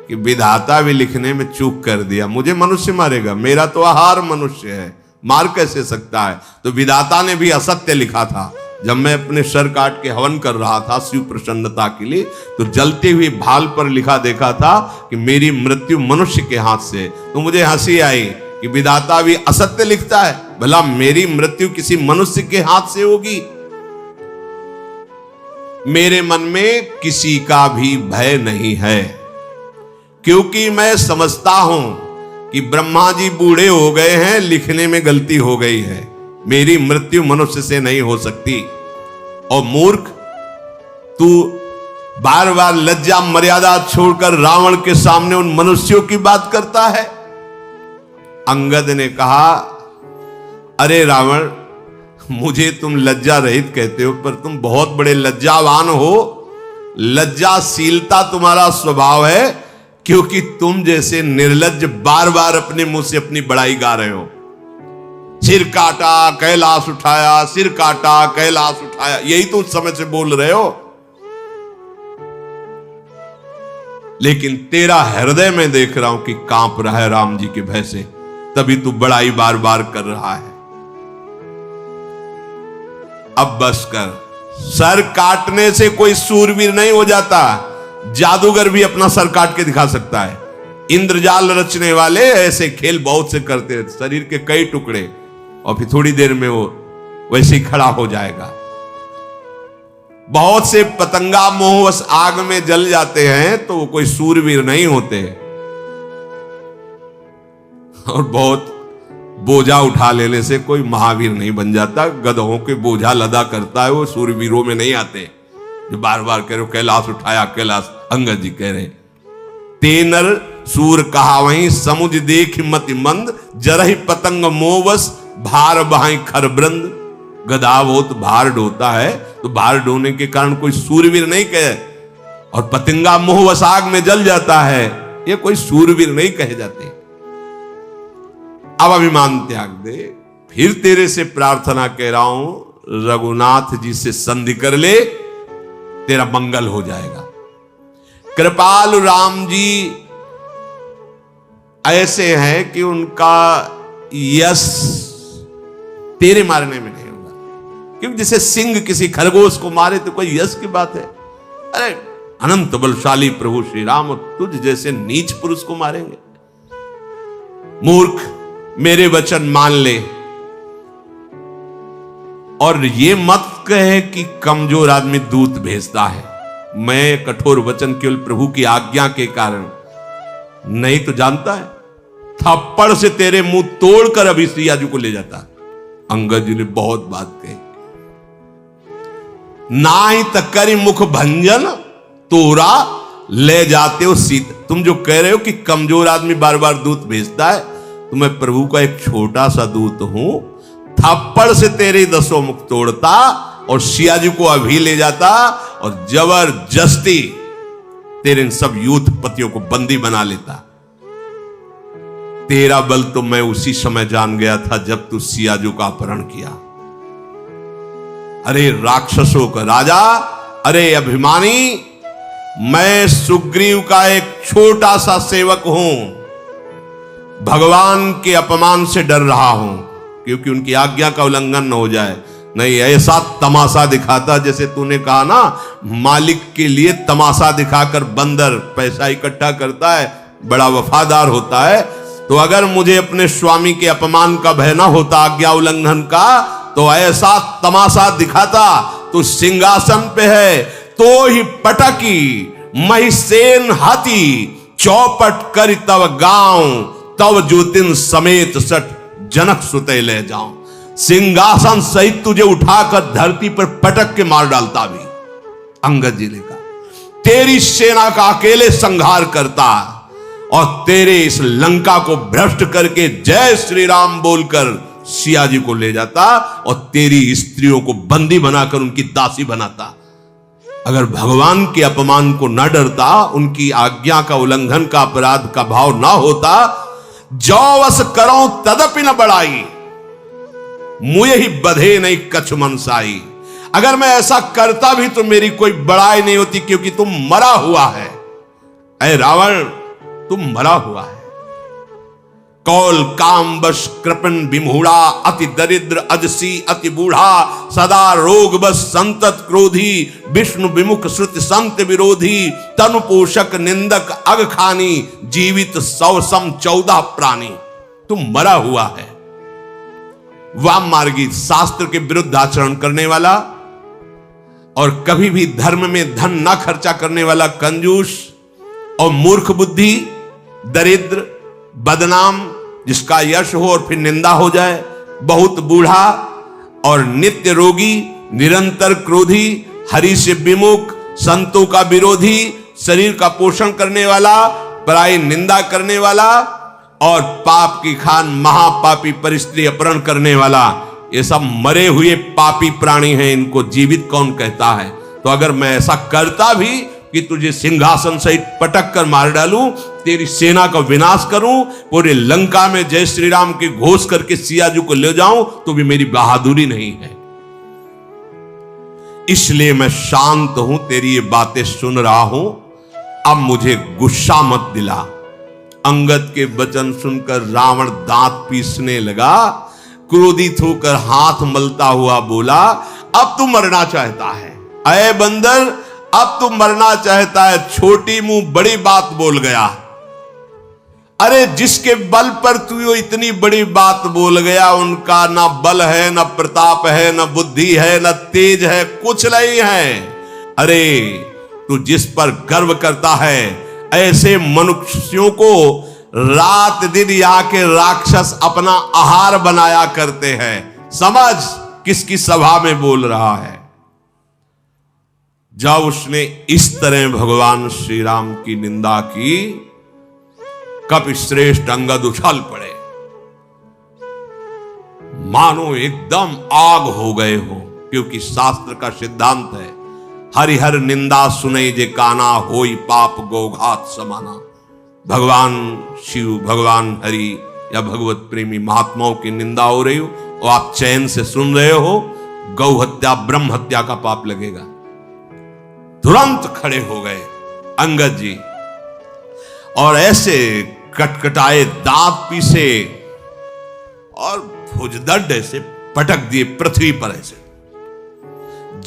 Speaker 1: कि विधाता भी लिखने में चूक कर दिया। मुझे मनुष्य मारेगा, मेरा तो आहार मनुष्य है, मार कैसे सकता है। तो विधाता ने भी असत्य लिखा था। जब मैं अपने सर काट के हवन कर रहा था शिव प्रसन्नता के लिए, तो जलते हुए भाल पर लिखा देखा था कि मेरी मृत्यु मनुष्य के हाथ से। तो मुझे हंसी आई कि विधाता भी असत्य लिखता है, भला मेरी मृत्यु किसी मनुष्य के हाथ से होगी। मेरे मन में किसी का भी भय नहीं है, क्योंकि मैं समझता हूं कि ब्रह्मा जी बूढ़े हो गए हैं, लिखने में गलती हो गई है, मेरी मृत्यु मनुष्य से नहीं हो सकती। और मूर्ख, तू बार बार लज्जा मर्यादा छोड़कर रावण के सामने उन मनुष्यों की बात करता है। अंगद ने कहा, अरे रावण, मुझे तुम लज्जा रहित कहते हो, पर तुम बहुत बड़े लज्जावान हो। लज्जाशीलता तुम्हारा स्वभाव है, क्योंकि तुम जैसे निर्लज्ज बार बार अपने मुंह से अपनी बड़ाई गा रहे हो। सिर काटा कैलाश उठाया, सिर काटा कैलाश उठाया, यही तो उस समय से बोल रहे हो। लेकिन तेरा हृदय में देख रहा हूं कि कांप रहा है राम जी के भय से, तभी तू बड़ाई बार बार कर रहा है। अब बस कर। सर काटने से कोई सूरवीर नहीं हो जाता, जादूगर भी अपना सर काट के दिखा सकता है। इंद्रजाल रचने वाले ऐसे खेल बहुत से करते हैं, शरीर के कई टुकड़े, और फिर थोड़ी देर में वो वैसे ही खड़ा हो जाएगा। बहुत से पतंगा मोहवश आग में जल जाते हैं, तो वो कोई सूरवीर नहीं होते। और बहुत बोझा उठा लेने से कोई महावीर नहीं बन जाता। गधों के बोझा लदा करता है, वो सूरवीरों में नहीं आते। जो बार बार कह रहे हो कैलाश उठाया कैलाश, अंगद जी कह रहे तेनर सूर कहा वहीं समुझ देख मति मंद, जरहि पतंग मोवस भार बहाई खरबृंद। गधा बहुत भार ढोता है, तो भार ढोने के कारण कोई सूरवीर नहीं कहे। और पतंगा मोहवश आग में जल जाता है, ये कोई सूरवीर नहीं कहे जाते। अब अभिमान त्याग दे। फिर तेरे से प्रार्थना कह रहा हूं, रघुनाथ जी से संधि कर ले, तेरा मंगल हो जाएगा। कृपालु राम जी ऐसे हैं कि उनका यश तेरे मारने में नहीं होगा। क्योंकि जैसे सिंह किसी खरगोश को मारे तो कोई यश की बात है। अरे अनंत बलशाली प्रभु श्री राम तुझ जैसे नीच पुरुष को मारेंगे। मूर्ख, मेरे वचन मान ले, और ये मत कहे कि कमजोर आदमी दूत भेजता है। मैं कठोर वचन केवल प्रभु की आज्ञा के कारण, नहीं तो जानता है थप्पड़ से तेरे मुंह तोड़कर अभी सिया जी को ले जाता। अंगद जी ने बहुत बात कही। नाई तकरी मुख भंजन तोरा ले जाते हो सीत। तुम जो कह रहे हो कि कमजोर आदमी बार बार दूत भेजता है, तो मैं प्रभु का एक छोटा सा दूत हूं, थप्पड़ से तेरे 10 मुख तोड़ता और सिया जी को अभी ले जाता और जबरदस्ती तेरे इन सब यूथपतियों को बंदी बना लेता। तेरा बल तो मैं उसी समय जान गया था जब तू सियाजू का अपहरण किया। अरे राक्षसों का राजा, अरे अभिमानी, मैं सुग्रीव का एक छोटा सा सेवक हूं, भगवान के अपमान से डर रहा हूं क्योंकि उनकी आज्ञा का उल्लंघन न हो जाए। नहीं, ऐसा तमाशा दिखाता, जैसे तूने कहा ना, मालिक के लिए तमाशा दिखाकर बंदर पैसा इकट्ठा करता है, बड़ा वफादार होता है। तो अगर मुझे अपने स्वामी के अपमान का भय ना होता, आज्ञा उल्लंघन का, तो ऐसा तमाशा दिखाता। तू सिंहासन पे है तो ही पटकी, महिसेन हाथी चौपट कर तब गांव, तब ज्योतिन समेत सठ जनक सुते ले जाऊं। सिंहासन सहित तुझे उठाकर धरती पर पटक के मार डालता भी। अंगद जी ने कहा, तेरी सेना का अकेले संहार करता और तेरे इस लंका को भ्रष्ट करके जय श्री राम बोलकर सिया जी को ले जाता और तेरी स्त्रियों को बंदी बनाकर उनकी दासी बनाता। अगर भगवान के अपमान को न डरता, उनकी आज्ञा का उल्लंघन का अपराध का भाव ना होता, जो वस करो तदपि न बढ़ाई, मुझे ही बधे नहीं कछ मनसाई। अगर मैं ऐसा करता भी तो मेरी कोई बड़ाई नहीं होती, क्योंकि तुम मरा हुआ है। ऐ रावण, तुम मरा हुआ है। कौल काम बश कृपन विमूढ़ा, अति दरिद्र अजसी अति बूढ़ा, सदा रोग बस संतत क्रोधी, विष्णु विमुख श्रुति संत विरोधी, तनु पोषक निंदक अग खानी, जीवित 100 सम 14 प्राणी। तुम मरा हुआ है। वाम मार्गी, शास्त्र के विरुद्ध आचरण करने वाला और कभी भी धर्म में धन ना खर्चा करने वाला कंजूस और मूर्ख बुद्धि, दरिद्र, बदनाम, जिसका यश हो और फिर निंदा हो जाए, बहुत बूढ़ा और नित्य रोगी, निरंतर क्रोधी, हरि से विमुख, संतों का विरोधी, शरीर का पोषण करने वाला, पराई निंदा करने वाला और पाप की खान महापापी परिस्त्री अपहरण करने वाला, ये सब मरे हुए पापी प्राणी हैं। इनको जीवित कौन कहता है? तो अगर मैं ऐसा करता भी कि तुझे सिंहासन सहित पटक कर मार डालूं, तेरी सेना का विनाश करूं, पूरे लंका में जय श्री राम के घोष करके सियाजू को ले जाऊं, तो भी मेरी बहादुरी नहीं है। इसलिए मैं शांत हूं, तेरी ये बातें सुन रहा हूं। अब मुझे गुस्सा मत दिला। अंगद के वचन सुनकर रावण दांत पीसने लगा, क्रोधित होकर हाथ मलता हुआ बोला, अब तू मरना चाहता है? अय बंदर, अब तू मरना चाहता है? छोटी मुंह बड़ी बात बोल गया। अरे जिसके बल पर तू इतनी बड़ी बात बोल गया, उनका ना बल है, ना प्रताप है, ना बुद्धि है, ना तेज है, कुछ नहीं है। अरे तू जिस पर गर्व करता है, ऐसे मनुष्यों को रात दिन यहाँ के राक्षस अपना आहार बनाया करते हैं। समझ किसकी सभा में बोल रहा है। जब उसने इस तरह भगवान श्री राम की निंदा की, कपिश्रेष्ठ अंगद उछल पड़े, मानो एकदम आग हो गए हो। क्योंकि शास्त्र का सिद्धांत है, हरिहर निंदा सुने जे काना, होई पाप गौघात समाना। भगवान शिव, भगवान हरि या भगवत प्रेमी महात्माओं की निंदा हो रही हो और आप चैन से सुन रहे हो, गौ हत्या ब्रह्म हत्या का पाप लगेगा। तुरंत खड़े हो गए अंगद जी और ऐसे कटकटाए, दांत पीसे और भुजदंड ऐसे पटक दिए पृथ्वी पर। ऐसे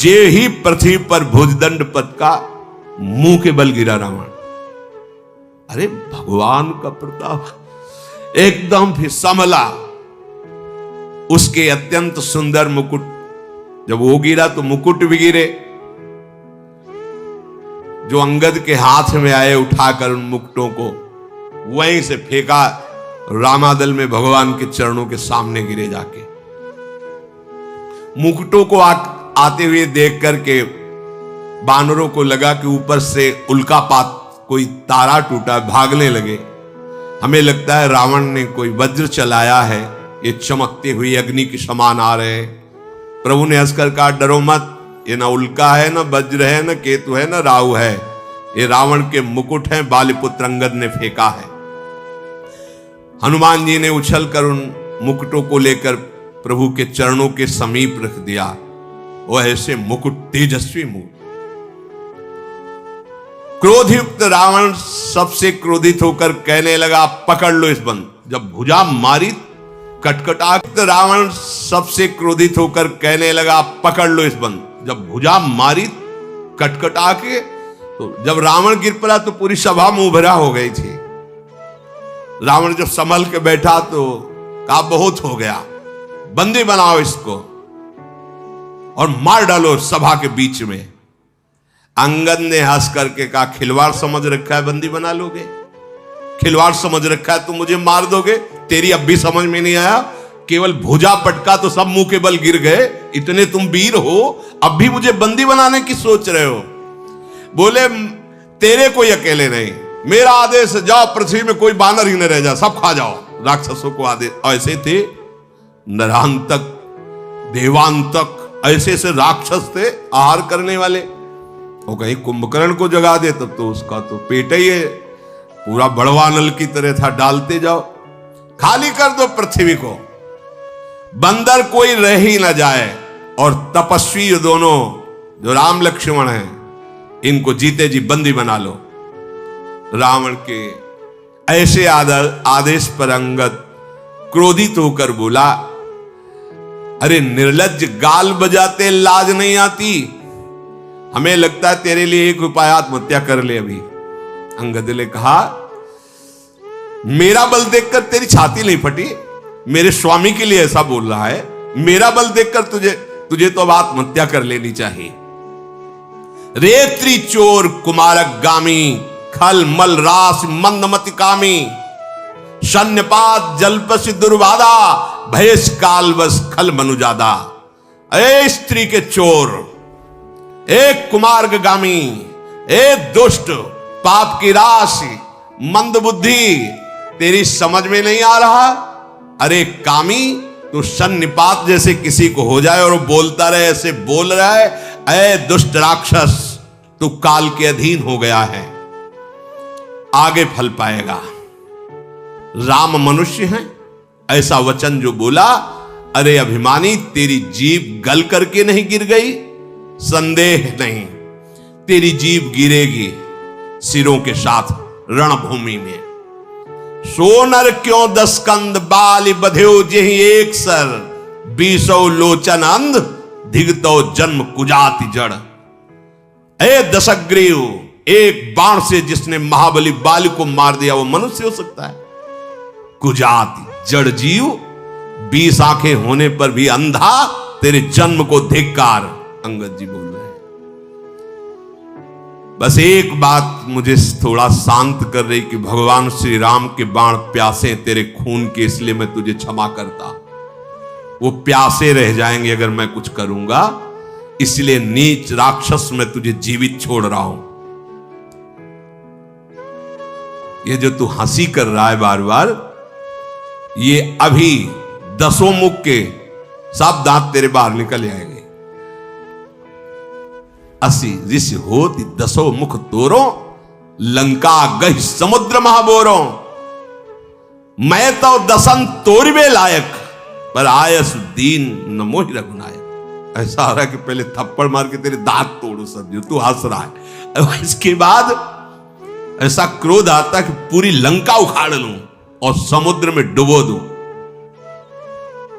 Speaker 1: जे ही पृथ्वी पर भुजदंड पटका, मुंह के बल गिरा रावण। अरे भगवान का प्रताप एकदम फिर संभला। उसके अत्यंत सुंदर मुकुट, जब वो गिरा तो मुकुट भी गिरे, जो अंगद के हाथ में आए, उठाकर उन मुकुटों को वहीं से फेंका, रामादल में भगवान के चरणों के सामने गिरे जाके। मुकुटों को आते हुए देख करके बानरों को लगा कि ऊपर से उल्कापात, कोई तारा टूटा, भागने लगे। हमें लगता है रावण ने कोई वज्र चलाया है, ये चमकते हुए अग्नि के समान आ रहे हैं। प्रभु ने हंसकर कहा, डरो मत, ये ना उल्का है, ना वज्र है, ना केतु है, ना राहु है, ये रावण के मुकुट हैं, बालीपुत्र अंगद ने फेंका है। हनुमान जी ने उछलकर उन मुकुटों को लेकर प्रभु के चरणों के समीप रख दिया। वो ऐसे मुकुट, तेजस्वी मुकुट। क्रोधयुक्त रावण सबसे क्रोधित होकर कहने लगा, पकड़ लो इस बंद। जब भुजा मारी कटकटाक्त रावण सबसे क्रोधित होकर कहने लगा, पकड़ लो इस बंद। जब भुजा मारी कटकटा के, तो जब रावण गिर पड़ा तो पूरी सभा मुंह भरा हो गई थी। रावण जब संभल के बैठा तो कहा, बहुत हो गया, बंदी बनाओ इसको और मार डालो सभा के बीच में। अंगद ने हंस करके कहा, खिलवाड़ समझ रखा है, बंदी बना लोगे? खिलवाड़ समझ रखा है, तुम मुझे मार दोगे? तेरी अब भी समझ में नहीं आया? केवल भुजा पटका तो सब मुंह के बल गिर गए, इतने तुम वीर हो, अब भी मुझे बंदी बनाने की सोच रहे हो? बोले, तेरे कोई अकेले नहीं, मेरा आदेश, जाओ पृथ्वी में कोई बानर ही न रह जा, सब खा जाओ। राक्षसों को आदेश। ऐसे थे नरांतक, देवांतक, ऐसे से राक्षस थे आहार करने वाले। वो कहीं कुंभकर्ण को जगा दे तब तो उसका तो पेट ही है, पूरा बड़वा नल की तरह था, डालते जाओ, खाली कर दो पृथ्वी को, बंदर कोई रह ही ना जाए। और तपस्वी दोनों जो राम लक्ष्मण हैं, इनको जीते जी बंदी बना लो। रावण के ऐसे आदेश पर अंगद क्रोधित होकर बोला, अरे निर्लज्ज, गाल बजाते लाज नहीं आती? हमें लगता है तेरे लिए एक उपाय, आत्महत्या कर ले अभी। अंगद ने कहा, मेरा बल देखकर तेरी छाती नहीं फटी? मेरे स्वामी के लिए ऐसा बोल रहा है? मेरा बल देखकर तुझे तो अब आत्महत्या कर लेनी चाहिए। रेत्री चोर कुमारक गामी, खल मल रास मंदमति कामी, शन्यपात जलपसि दुर्वादा, भयस काल बस खल मनुजादा। ए स्त्री के चोर, एक कुमार्गामी, एक दुष्ट, पाप की राशि, मंद बुद्धि, तेरी समझ में नहीं आ रहा? अरे कामी, तू सन्निपात जैसे किसी को हो जाए और वो बोलता रहे, ऐसे बोल रहा है, ऐ दुष्ट राक्षस, तू काल के अधीन हो गया है, आगे फल पाएगा। राम मनुष्य है, ऐसा वचन जो बोला, अरे अभिमानी, तेरी जीभ गल करके नहीं गिर गई? संदेह नहीं, तेरी जीभ गिरेगी सिरों के साथ रणभूमि में। सोनर क्यों 10 कंद, बाली बध्यो जेहि एक सर, 20 लोचन अंध, धिगतो जन्म कुजाति जड़। ए दशग्रीव, एक बाण से जिसने महाबली बाली को मार दिया, वो मनुष्य हो सकता है? कुजाति, जड़ जीव, 20 आंखें होने पर भी अंधा, तेरे जन्म को धिक्कार। अंगद जी बोल रहे हैं। बस एक बात मुझे थोड़ा शांत कर रही कि भगवान श्री राम के बाण प्यासे तेरे खून के, इसलिए मैं तुझे क्षमा करता। वो प्यासे रह जाएंगे अगर मैं कुछ करूंगा, इसलिए नीच राक्षस मैं तुझे जीवित छोड़ रहा हूं। ये जो तू हंसी कर रहा है बार बार, ये अभी 10 मुख के सब दांत तेरे बाहर निकल आएंगे। 80 ऋषि होती 10 मुख तोरो, लंका गही समुद्र महाबोरो। मैं तो 10 तोड़वे लायक, पर आयस दीन न मोहि रघुनायक। ऐसा हो रहा है कि पहले थप्पड़ मार के तेरे दांत तोड़ो सब, जो तू हंस रहा है। इसके बाद ऐसा क्रोध आता कि पूरी लंका उखाड़ लूं और समुद्र में डुबो दूं,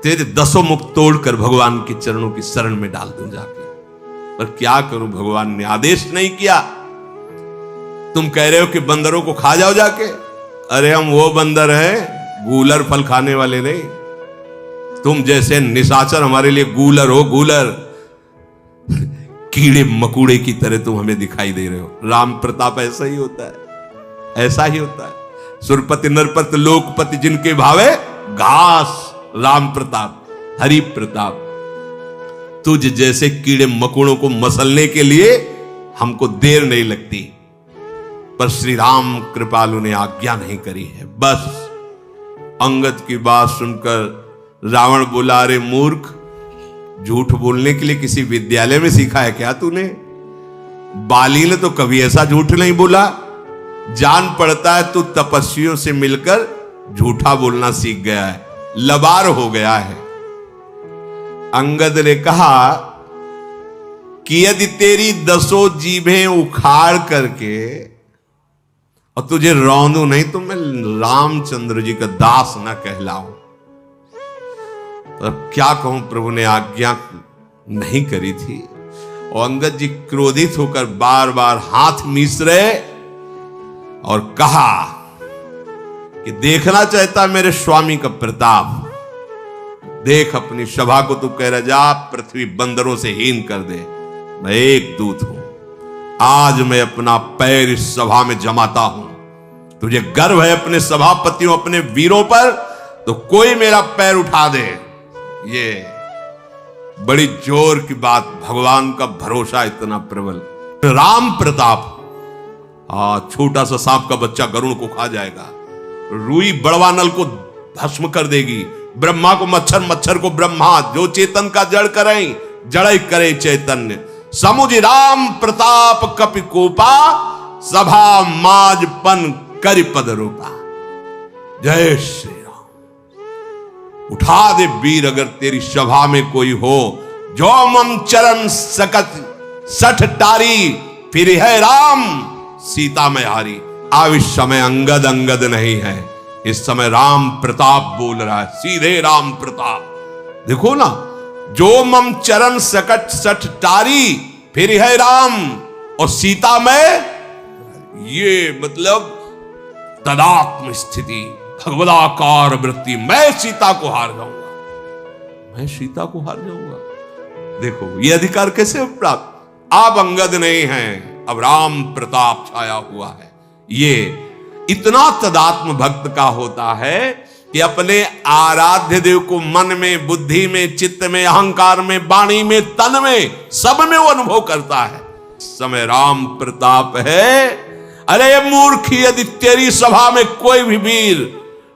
Speaker 1: तेरे 10 मुख तोड़कर भगवान के चरणों की शरण में डाल दूं जाके। पर क्या करूं, भगवान ने आदेश नहीं किया। तुम कह रहे हो कि बंदरों को खा जाओ जाके। अरे हम वो बंदर हैं, गूलर फल खाने वाले नहीं। तुम जैसे निशाचर हमारे लिए गूलर हो, गूलर। कीड़े मकुड़े की तरह तुम हमें दिखाई दे रहे हो। राम प्रताप ऐसा ही होता है, ऐसा ही होता है। सुरपति नरपति लोकपति जिनके भावे, घास। राम प्रताप, हरि प्रताप। तुझ जैसे कीड़े मकोड़ों को मसलने के लिए हमको देर नहीं लगती, पर श्री राम कृपालु ने आज्ञा नहीं करी है। बस अंगद की बात सुनकर रावण बोला, अरे मूर्ख, झूठ बोलने के लिए किसी विद्यालय में सीखा है क्या तूने? बाली ने तो कभी ऐसा झूठ नहीं बोला। जान पड़ता है तू तपस्वियों से मिलकर झूठा बोलना सीख गया है, लबार हो गया है। अंगद ने कहा कि यदि तेरी 10 जीभें उखाड़ करके और तुझे रौंदू नहीं तो मैं रामचंद्र जी का दास ना कहलाऊं। तो अब क्या कहूं, प्रभु ने आज्ञा नहीं करी थी। और अंगद जी क्रोधित होकर बार बार हाथ मीस रहे और कहा कि देखना चाहता मेरे स्वामी का प्रताप, देख अपनी सभा को तू कह रहा जा पृथ्वी बंदरों से हीन कर दे, मैं एक दूत हूं, आज मैं अपना पैर इस सभा में जमाता हूं। तुझे गर्व है अपने सभापतियों, अपने वीरों पर, तो कोई मेरा पैर उठा दे। ये बड़ी जोर की बात, भगवान का भरोसा इतना प्रबल। राम प्रताप, छोटा सा सांप का बच्चा गरुड़ को खा जाएगा, रुई बड़वानल को भस्म कर देगी, ब्रह्मा को मच्छर, मच्छर को ब्रह्मा, जो चेतन का जड़ करें जड़ करे चैतन्य। समुझ राम प्रताप कपि कोपा, सभा माजपन करि पद रूपा। जय श्री राम। उठा दे वीर अगर तेरी सभा में कोई हो, जो मम चरण सकत सठ टारी, फिर है राम सीता में हारी। अब इस समय अंगद अंगद नहीं है, इस समय राम प्रताप बोल रहा है, सीधे राम प्रताप। देखो ना, जो मम चरण सकट सठ टारी, फिर है राम और सीता में, ये मतलब तदात्म स्थिति, भगवदाकार वृत्ति। मैं सीता को हार जाऊंगा, मैं सीता को हार जाऊंगा। देखो ये अधिकार कैसे प्राप्त? अब अंगद नहीं है, अब राम प्रताप छाया हुआ है। ये इतना तदात्म भक्त का होता है कि अपने आराध्य देव को मन में, बुद्धि में, चित्त में, अहंकार में, वाणी में, तन में, सब में वो अनुभव करता है। समय राम प्रताप है। अरे मूर्ख, यदि तेरी सभा में कोई भी वीर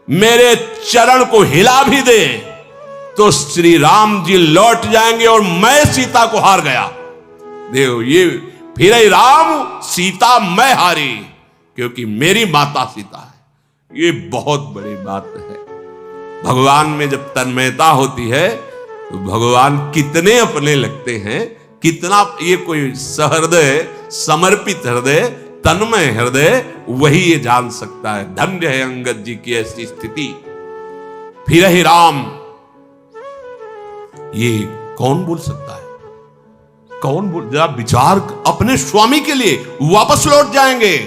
Speaker 1: मेरे चरण को हिला भी दे तो श्री राम जी लौट जाएंगे और मैं सीता को हार गया। देखो ये फिर राम सीता मैं हारी, क्योंकि मेरी माता सीता है। ये बहुत बड़ी बात है। भगवान में जब तन्मयता होती है तो भगवान कितने अपने लगते हैं, कितना ये कोई सहृदय, समर्पित हृदय, तन्मय हृदय, वही ये जान सकता है। धन्य है अंगद जी की ऐसी स्थिति। फिर ही राम, ये कौन बोल सकता है? कौन बोल? जरा विचार, अपने स्वामी के लिए वापस लौट जाएंगे।